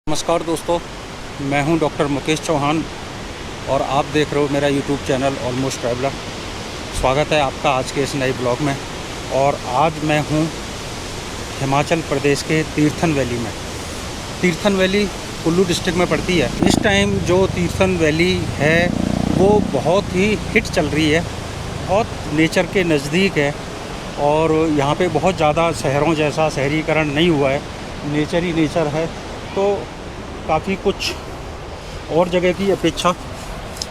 नमस्कार दोस्तों, मैं हूं डॉक्टर मुकेश चौहान और आप देख रहे हो मेरा यूट्यूब चैनल ऑलमोस्ट ट्रैवलर। स्वागत है आपका आज के इस नए ब्लॉग में। और आज मैं हूं हिमाचल प्रदेश के तीर्थन वैली में। तीर्थन वैली कुल्लू डिस्ट्रिक्ट में पड़ती है। इस टाइम जो तीर्थन वैली है वो बहुत ही हिट चल रही है, बहुत नेचर के नज़दीक है और यहाँ पे बहुत ज़्यादा शहरों जैसा शहरीकरण नहीं हुआ है, नेचर ही नेचर है। तो काफ़ी कुछ और जगह की अपेक्षा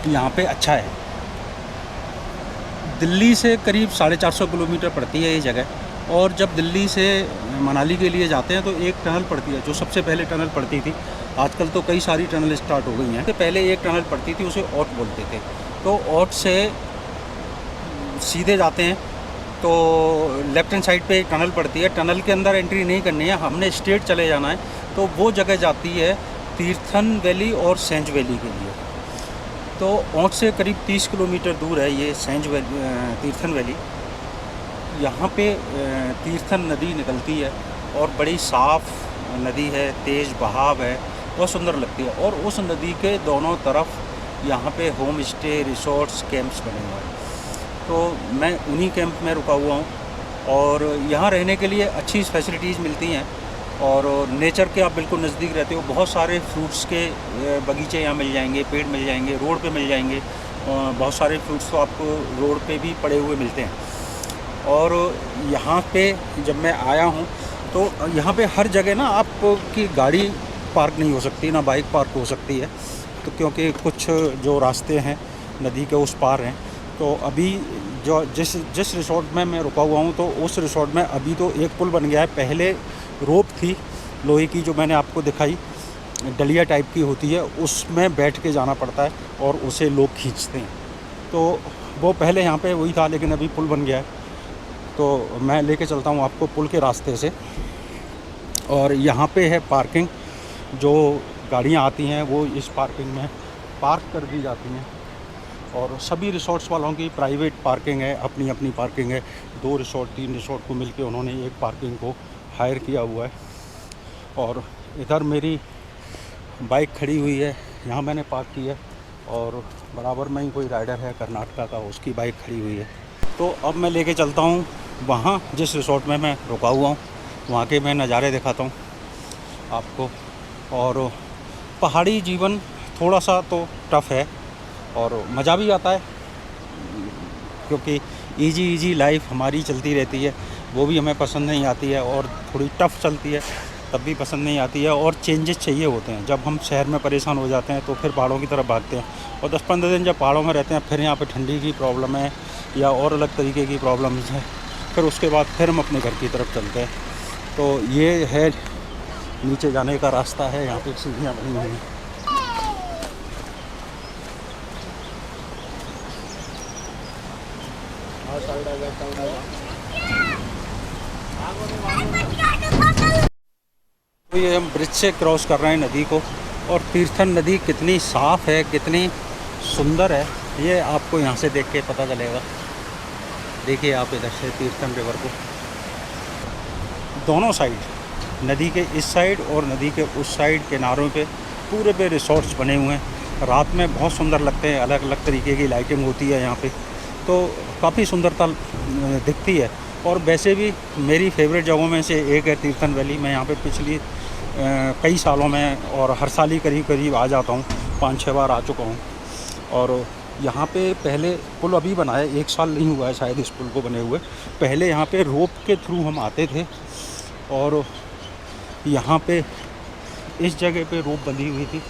यहाँ पे अच्छा है। दिल्ली से करीब 450 किलोमीटर पड़ती है ये जगह। और जब दिल्ली से मनाली के लिए जाते हैं तो एक टनल पड़ती है, जो सबसे पहले टनल पड़ती थी। आजकल तो कई सारी टनल स्टार्ट हो गई हैं। पहले एक टनल पड़ती थी, उसे ओट बोलते थे। तो ओट से सीधे जाते हैं तो लेफ्ट हैंड साइड पे एक टनल पड़ती है। टनल के अंदर एंट्री नहीं करनी है, हमने स्ट्रेट चले जाना है। तो वो जगह जाती है तीर्थन वैली और सेंज वैली के लिए। तो ओट से करीब 30 किलोमीटर दूर है ये सेंज वैली, तीर्थन वैली। यहाँ पे तीर्थन नदी निकलती है और बड़ी साफ़ नदी है, तेज़ बहाव है, बहुत सुंदर लगती है। और उस नदी के दोनों तरफ यहाँ पे होम स्टे, रिसोर्ट्स, कैंप्स बने हुए हैं। तो मैं उन्हीं कैंप में रुका हुआ हूँ और यहाँ रहने के लिए अच्छी फैसिलिटीज़ मिलती हैं और नेचर के आप बिल्कुल नज़दीक रहते हो। बहुत सारे फ्रूट्स के बगीचे यहाँ मिल जाएंगे, पेड़ मिल जाएंगे, रोड पे मिल जाएंगे। बहुत सारे फ्रूट्स तो आपको रोड पे भी पड़े हुए मिलते हैं। और यहाँ पे जब मैं आया हूँ तो यहाँ पे हर जगह ना आपकी गाड़ी पार्क नहीं हो सकती, ना बाइक पार्क हो सकती है। तो क्योंकि कुछ जो रास्ते हैं नदी के उस पार हैं। तो अभी जो जिस रिसोर्ट में मैं रुका हुआ हूँ तो उस रिसोर्ट में अभी तो एक पुल बन गया है। पहले रोप थी लोहे की, जो मैंने आपको दिखाई, डलिया टाइप की होती है, उसमें बैठ के जाना पड़ता है और उसे लोग खींचते हैं। तो वो पहले यहाँ पे वही था, लेकिन अभी पुल बन गया है। तो मैं लेके चलता हूँ आपको पुल के रास्ते से। और यहाँ पे है पार्किंग, जो गाड़ियाँ आती हैं वो इस पार्किंग में पार्क कर दी जाती हैं। और सभी रिसोर्ट्स वालों की प्राइवेट पार्किंग है, अपनी अपनी पार्किंग है। 2 रिसोर्ट 3 रिसोर्ट को मिलके उन्होंने एक पार्किंग को हायर किया हुआ है। और इधर मेरी बाइक खड़ी हुई है, यहाँ मैंने पार्क की है। और बराबर में ही कोई राइडर है कर्नाटका का, उसकी बाइक खड़ी हुई है। तो अब मैं लेके चलता हूँ वहाँ जिस रिसोर्ट में मैं रुका हुआ हूँ, वहाँ के मैं नज़ारे दिखाता हूँ आपको। और पहाड़ी जीवन थोड़ा सा तो टफ़ है और मज़ा भी आता है, क्योंकि इजी लाइफ हमारी चलती रहती है, वो भी हमें पसंद नहीं आती है। और थोड़ी टफ़ चलती है तब भी पसंद नहीं आती है। और चेंजेस चाहिए होते हैं। जब हम शहर में परेशान हो जाते हैं तो फिर पहाड़ों की तरफ भागते हैं। और 10-15 दिन जब पहाड़ों में रहते हैं, फिर यहाँ पे ठंडी की प्रॉब्लम है या और अलग तरीके की प्रॉब्लम्स है, फिर उसके बाद फिर हम अपने घर की तरफ चलते हैं। तो ये है नीचे जाने का रास्ता है, यहाँ पे सीढ़ियाँ बनी हुई हैं। तो ये हम ब्रिज से क्रॉस कर रहे हैं नदी को। और तीर्थन नदी कितनी साफ़ है, कितनी सुंदर है, ये आपको यहाँ से देख के पता चलेगा। देखिए आप इधर से तीर्थन रिवर को, दोनों साइड, नदी के इस साइड और नदी के उस साइड किनारों पे पूरे पे रिसोर्ट्स बने हुए हैं। रात में बहुत सुंदर लगते हैं, अलग अलग तरीके की लाइटिंग होती है यहाँ पे, तो काफ़ी सुंदरता दिखती है। और वैसे भी मेरी फेवरेट जगहों में से एक है तीर्थन वैली। मैं यहाँ पे पिछली कई सालों में और हर साल ही करीब आ जाता हूँ, 5-6 बार आ चुका हूँ। और यहाँ पे पहले पुल अभी बना है, 1 साल नहीं हुआ है शायद इस पुल को बने हुए। पहले यहाँ पे रोप के थ्रू हम आते थे और यहाँ पे इस जगह पे रोप बंधी हुई थी,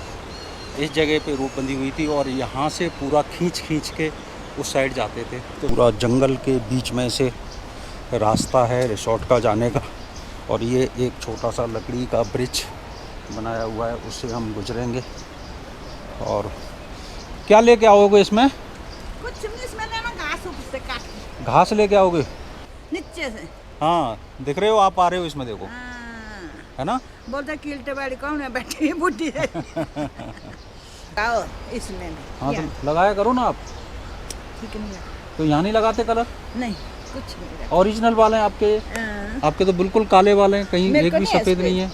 इस जगह पे रोप बंधी हुई थी। और यहाँ से पूरा खींच के उस साइड जाते थे। तो पूरा जंगल के बीच में से रास्ता है रिसोर्ट का जाने का। और ये एक छोटा सा लकड़ी का ब्रिज बनाया हुआ है, उससे हम गुजरेंगे। और क्या लेके आओगे इसमें? कुछ नहीं, इसमें लेना घास ऊपर से काट के। घास लेके आओगे? नीचे से। हाँ, दिख रहे हो आप, आ रहे हो इसमें, देखो हाँ। है ना। बोलते कीलटे बाड़ी कौन है बैठी बुढ़ी है। आओ इसमें। हाँ तो लगाया करो ना आप। ठीक नहीं है। तो यहाँ नहीं लगाते कलर? नहीं, कुछ नहीं। ओरिजिनल वाले हैं आपके? आपके तो बिल्कुल काले वाले हैं, कहीं एक भी सफ़ेद नहीं है।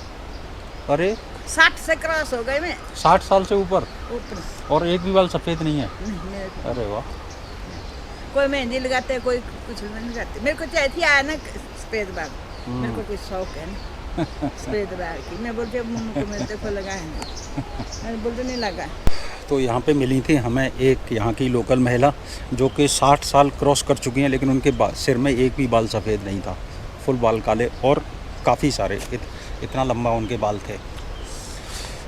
अरे 60 से क्रॉस हो गए मैं 60 साल से ऊपर, ऊपर। और एक भी बाल सफ़ेद नहीं है। नहीं, मेरे को- अरे वाह। कोई मेहंदी लगाते कोई कुछ नहीं लगाते। मेरे को चाहती है ना सफेद बाल, मेरे को कुछ शौक है ना सफेद बाल की। मैं बोलती हूँ मम्मी को मेरे को लगाए नहीं, मैं बोलती नहीं लगा। तो यहाँ पे मिली थी हमें एक यहाँ की लोकल महिला जो कि 60 साल क्रॉस कर चुकी हैं, लेकिन उनके सिर में एक भी बाल सफ़ेद नहीं था, फुल बाल काले और काफ़ी सारे, इतना लंबा उनके बाल थे।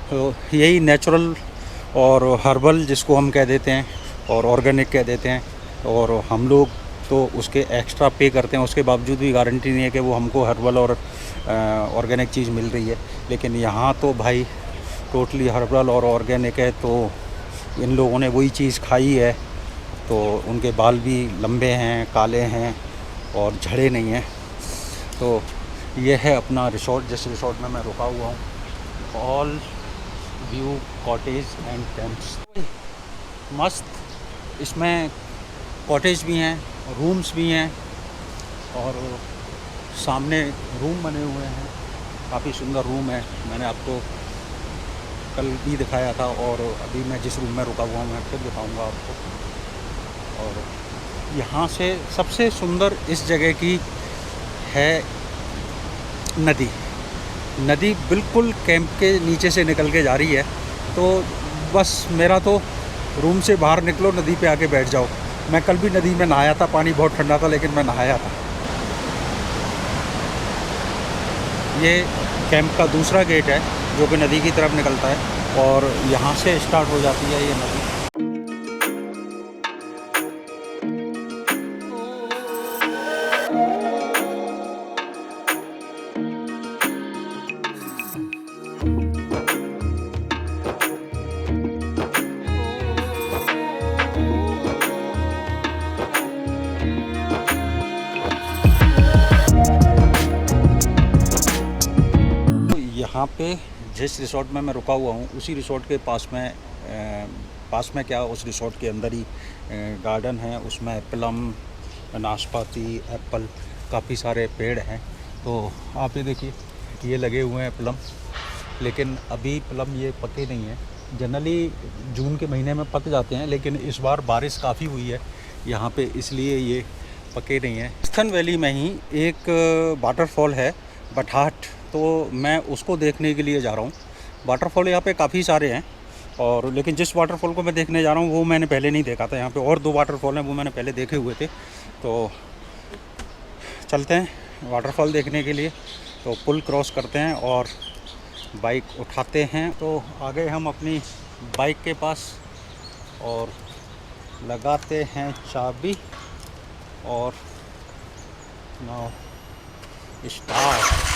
तो यही नेचुरल और हर्बल जिसको हम कह देते हैं और ऑर्गेनिक कह देते हैं, और हम लोग तो उसके एक्स्ट्रा पे करते हैं, उसके बावजूद भी गारंटी नहीं है कि वो हमको हर्बल और ऑर्गेनिक चीज़ मिल रही है। लेकिन यहाँ तो भाई टोटली हर्बल और ऑर्गेनिक है, तो इन लोगों ने वही चीज़ खाई है, तो उनके बाल भी लंबे हैं, काले हैं और झड़े नहीं हैं। तो ये है अपना रिसोर्ट, जिस रिसोर्ट में मैं रुका हुआ हूँ, all view cottage and tents. मस्त, इसमें कॉटेज भी हैं, रूम्स भी हैं, और सामने रूम बने हुए हैं, काफ़ी सुंदर रूम है। मैंने आपको कल भी दिखाया था, और अभी मैं जिस रूम में रुका हुआ हूँ मैं फिर दिखाऊंगा आपको। और यहाँ से सबसे सुंदर इस जगह की है नदी। नदी बिल्कुल कैंप के नीचे से निकल के जा रही है, तो बस मेरा तो रूम से बाहर निकलो, नदी पे आके बैठ जाओ। मैं कल भी नदी में नहाया था, पानी बहुत ठंडा था लेकिन मैं नहाया था। ये कैंप का दूसरा गेट है जो कि नदी की तरफ निकलता है, और यहाँ से स्टार्ट हो जाती है ये नदी। यहाँ पे जिस रिसोर्ट में मैं रुका हुआ हूँ उसी रिसोर्ट के पास में क्या, उस रिसोर्ट के अंदर ही गार्डन है, उसमें प्लम, नाशपाती, एप्पल, काफ़ी सारे पेड़ हैं। तो आप ये देखिए, ये लगे हुए हैं प्लम, लेकिन अभी प्लम ये पके नहीं हैं। जनरली जून के महीने में पक जाते हैं, लेकिन इस बार बारिश काफ़ी हुई है यहाँ पे, इसलिए ये पके नहीं हैं। तीर्थन वैली में ही एक वाटरफॉल है बठाट, तो मैं उसको देखने के लिए जा रहा हूँ। वाटरफॉल यहाँ पे काफ़ी सारे हैं, और लेकिन जिस वाटरफॉल को मैं देखने जा रहा हूँ वो मैंने पहले नहीं देखा था। यहाँ पे और 2 वाटरफॉल हैं, वो मैंने पहले देखे हुए थे। तो चलते हैं वाटरफॉल देखने के लिए। तो पुल क्रॉस करते हैं और बाइक उठाते हैं। तो आ गए हम अपनी बाइक के पास और लगाते हैं चाबी, और नाउ स्टार्ट।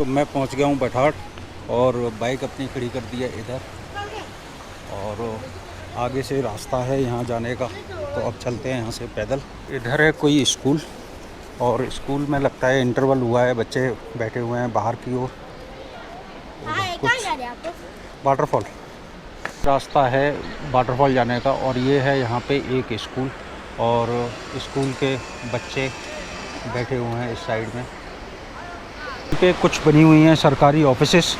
मैं पहुंच गया हूं बठाट, और बाइक अपनी खड़ी कर दी है इधर, और आगे से रास्ता है यहाँ जाने का। तो अब चलते हैं यहाँ से पैदल। इधर है कोई स्कूल, और स्कूल में लगता है इंटरवल हुआ है, बच्चे बैठे हुए हैं बाहर की ओर। वाटरफॉल रास्ता है वाटरफॉल जाने का, और ये है यहाँ पे एक स्कूल, और स्कूल के बच्चे बैठे हुए हैं इस साइड में। पे कुछ बनी हुई हैं सरकारी ऑफिसेस,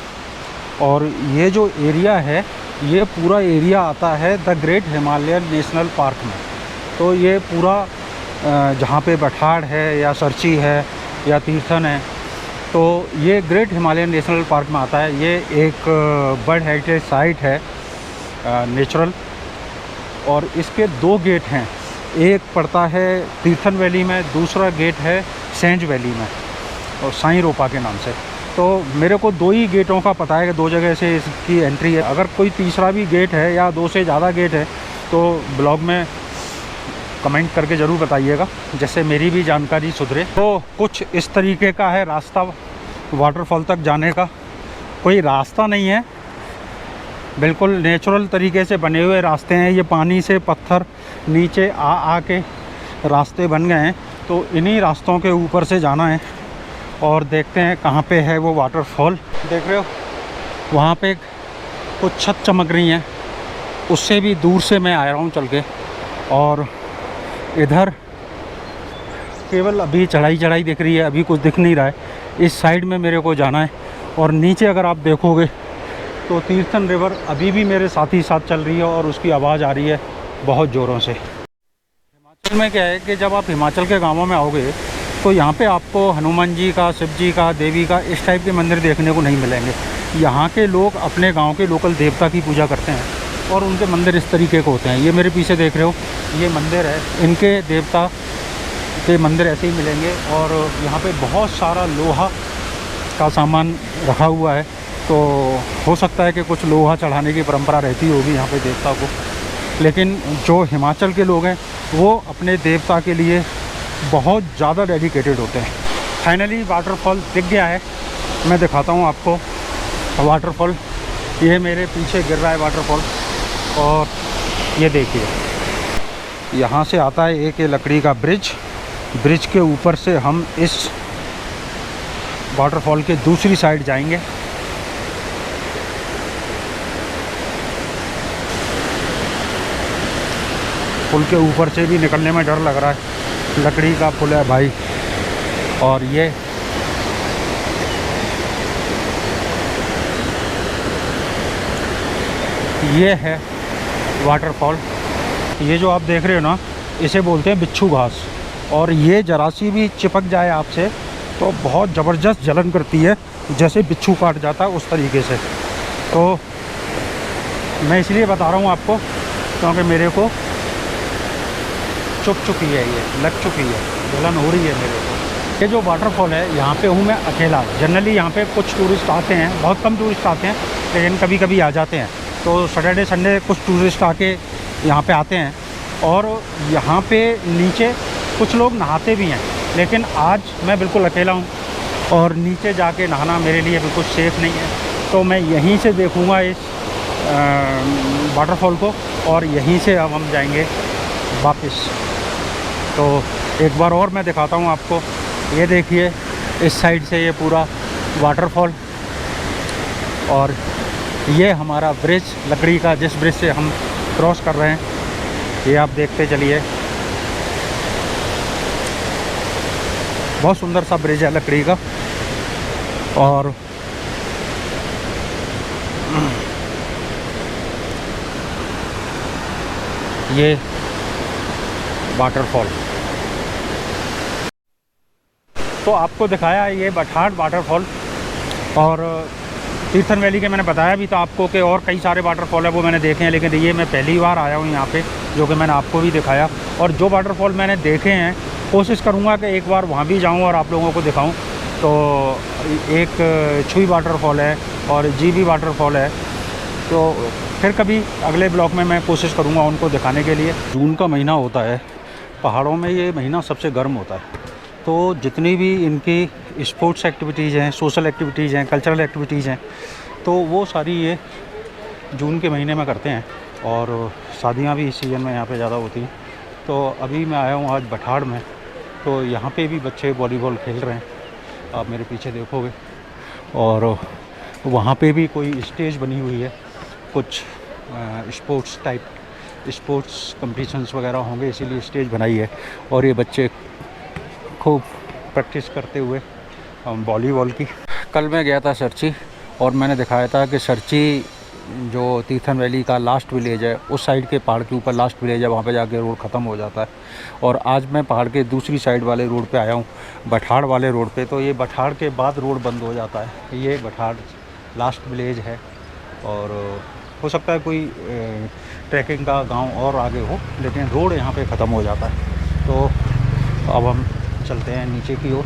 और ये जो एरिया है ये पूरा एरिया आता है the great Himalayan national park में। तो ये पूरा जहाँ पे बठाड़ है या सरची है या तीर्थन है, तो ये ग्रेट हिमालयन नेशनल पार्क में आता है। ये एक बर्ड हेरिटेज साइट है नेचुरल, और इसके 2 गेट हैं। एक पड़ता है तीर्थन वैली में, दूसरा गेट है सेंज वैली में, और साईं रोपा के नाम से। तो मेरे को 2 ही गेटों का पता है कि 2 जगह से इसकी एंट्री है। अगर कोई तीसरा भी गेट है या 2 से ज़्यादा गेट है तो ब्लॉग में कमेंट करके ज़रूर बताइएगा, जिससे मेरी भी जानकारी सुधरे। तो कुछ इस तरीके का है रास्ता वाटरफॉल तक जाने का। कोई रास्ता नहीं है, बिल्कुल नेचुरल तरीके से बने हुए रास्ते हैं। ये पानी से पत्थर नीचे आ के रास्ते बन गए हैं, तो इन्हीं रास्तों के ऊपर से जाना है। और देखते हैं कहाँ पे है वो वाटरफॉल। देख रहे हो वहाँ पे कुछ छत चमक रही हैं, उससे भी दूर से मैं आया हूँ चल के। और इधर केवल अभी चढ़ाई दिख रही है, अभी कुछ दिख नहीं रहा है। इस साइड में मेरे को जाना है। और नीचे अगर आप देखोगे तो तीर्थन रिवर अभी भी मेरे साथ ही साथ चल रही है और उसकी आवाज़ आ रही है बहुत ज़ोरों से। हिमाचल में क्या है कि जब आप हिमाचल के गांवों में आओगे तो यहाँ पे आपको हनुमान जी का, शिव जी का, देवी का इस टाइप के मंदिर देखने को नहीं मिलेंगे। यहाँ के लोग अपने गांव के लोकल देवता की पूजा करते हैं और उनके मंदिर इस तरीके के होते हैं। ये मेरे पीछे देख रहे हो, ये मंदिर है, इनके देवता के मंदिर ऐसे ही मिलेंगे। और यहाँ पे बहुत सारा लोहा का सामान रखा हुआ है, तो हो सकता है कि कुछ लोहा चढ़ाने की परंपरा रहती होगी यहाँ पे देवता को। लेकिन जो हिमाचल के लोग हैं वो अपने देवता के लिए बहुत ज़्यादा डेडिकेटेड होते हैं। फाइनली वाटरफॉल दिख गया है, मैं दिखाता हूँ आपको वाटरफॉल। ये मेरे पीछे गिर रहा है वाटरफॉल, और ये देखिए यहाँ से आता है एक ये लकड़ी का ब्रिज के ऊपर से हम इस वाटरफॉल के दूसरी साइड जाएंगे। पुल के ऊपर से भी निकलने में डर लग रहा है, लकड़ी का पुल है भाई। और ये है वाटरफॉल। ये जो आप देख रहे हो ना, इसे बोलते हैं बिच्छू घास। और ये जरा सी भी चिपक जाए आपसे तो बहुत ज़बरदस्त जलन करती है, जैसे बिच्छू काट जाता है उस तरीके से। तो मैं इसलिए बता रहा हूँ आपको क्योंकि मेरे को चुप चुकी है, ये लग चुकी है, जलन हो रही है मेरे को। ये जो वाटरफॉल है यहाँ पे हूँ मैं अकेला। जनरली यहाँ पे कुछ टूरिस्ट आते हैं, बहुत कम टूरिस्ट आते हैं, लेकिन कभी कभी आ जाते हैं। तो सैटरडे संडे कुछ टूरिस्ट आके यहाँ पे आते हैं। और यहाँ पे नीचे कुछ लोग नहाते भी हैं, लेकिन आज मैं बिल्कुल अकेला हूँ और नीचे जाके नहाना मेरे लिए बिल्कुल सेफ़ नहीं है। तो मैं यहीं से देखूँगा इस वाटरफॉल को, और यहीं से अब हम जाएंगे वापस। तो एक बार और मैं दिखाता हूँ आपको। ये देखिए इस साइड से ये पूरा वाटरफॉल, और ये हमारा ब्रिज लकड़ी का, जिस ब्रिज से हम क्रॉस कर रहे हैं, ये आप देखते चलिए। बहुत सुंदर सा ब्रिज है लकड़ी का। और ये वाटरफॉल तो आपको दिखाया है, ये बठाड़ वाटरफॉल। और तीर्थन वैली के मैंने बताया भी था आपको कि और कई सारे वाटरफॉल है वो मैंने देखे हैं, लेकिन ये मैं पहली बार आया हूँ यहाँ पे, जो कि मैंने आपको भी दिखाया। और जो वाटरफॉल मैंने देखे हैं कोशिश करूँगा कि एक बार वहाँ भी जाऊँ और आप लोगों को दिखाऊँ। तो एक छुई वाटरफॉल है और जीबी वाटरफॉल है। तो फिर कभी अगले ब्लॉग में मैं कोशिश करूँगा उनको दिखाने के लिए। जून का महीना होता है, पहाड़ों में ये महीना सबसे गर्म होता है। तो जितनी भी इनकी स्पोर्ट्स एक्टिविटीज़ हैं, सोशल एक्टिविटीज़ हैं, कल्चरल एक्टिविटीज़ हैं, तो वो सारी ये जून के महीने में करते हैं। और शादियाँ भी इस सीज़न में यहाँ पे ज़्यादा होती हैं। तो अभी मैं आया हूँ आज बठाड़ में, तो यहाँ पे भी बच्चे वॉलीबॉल खेल रहे हैं, आप मेरे पीछे देखोगे। और वहाँ पे भी कोई स्टेज बनी हुई है, कुछ स्पोर्ट्स टाइप स्पोर्ट्स कॉम्पिटिशन्स वगैरह होंगे, इसीलिए स्टेज बनाई है। और ये बच्चे खूब प्रैक्टिस करते हुए वॉलीबॉल की। कल मैं गया था सरची, और मैंने दिखाया था कि सरची जो तीर्थन वैली का लास्ट विलेज है, उस साइड के पहाड़ के ऊपर लास्ट विलेज है, वहाँ पे जाके रोड ख़त्म हो जाता है। और आज मैं पहाड़ के दूसरी साइड वाले रोड पे आया हूँ, बठाड़ वाले रोड पे। तो ये बठाड़ के बाद रोड बंद हो जाता है, ये बठाड़ लास्ट विलेज है। और हो सकता है कोई ट्रैकिंग का गांव और आगे हो, लेकिन रोड यहाँ पे ख़त्म हो जाता है। तो अब हम चलते हैं नीचे की ओर।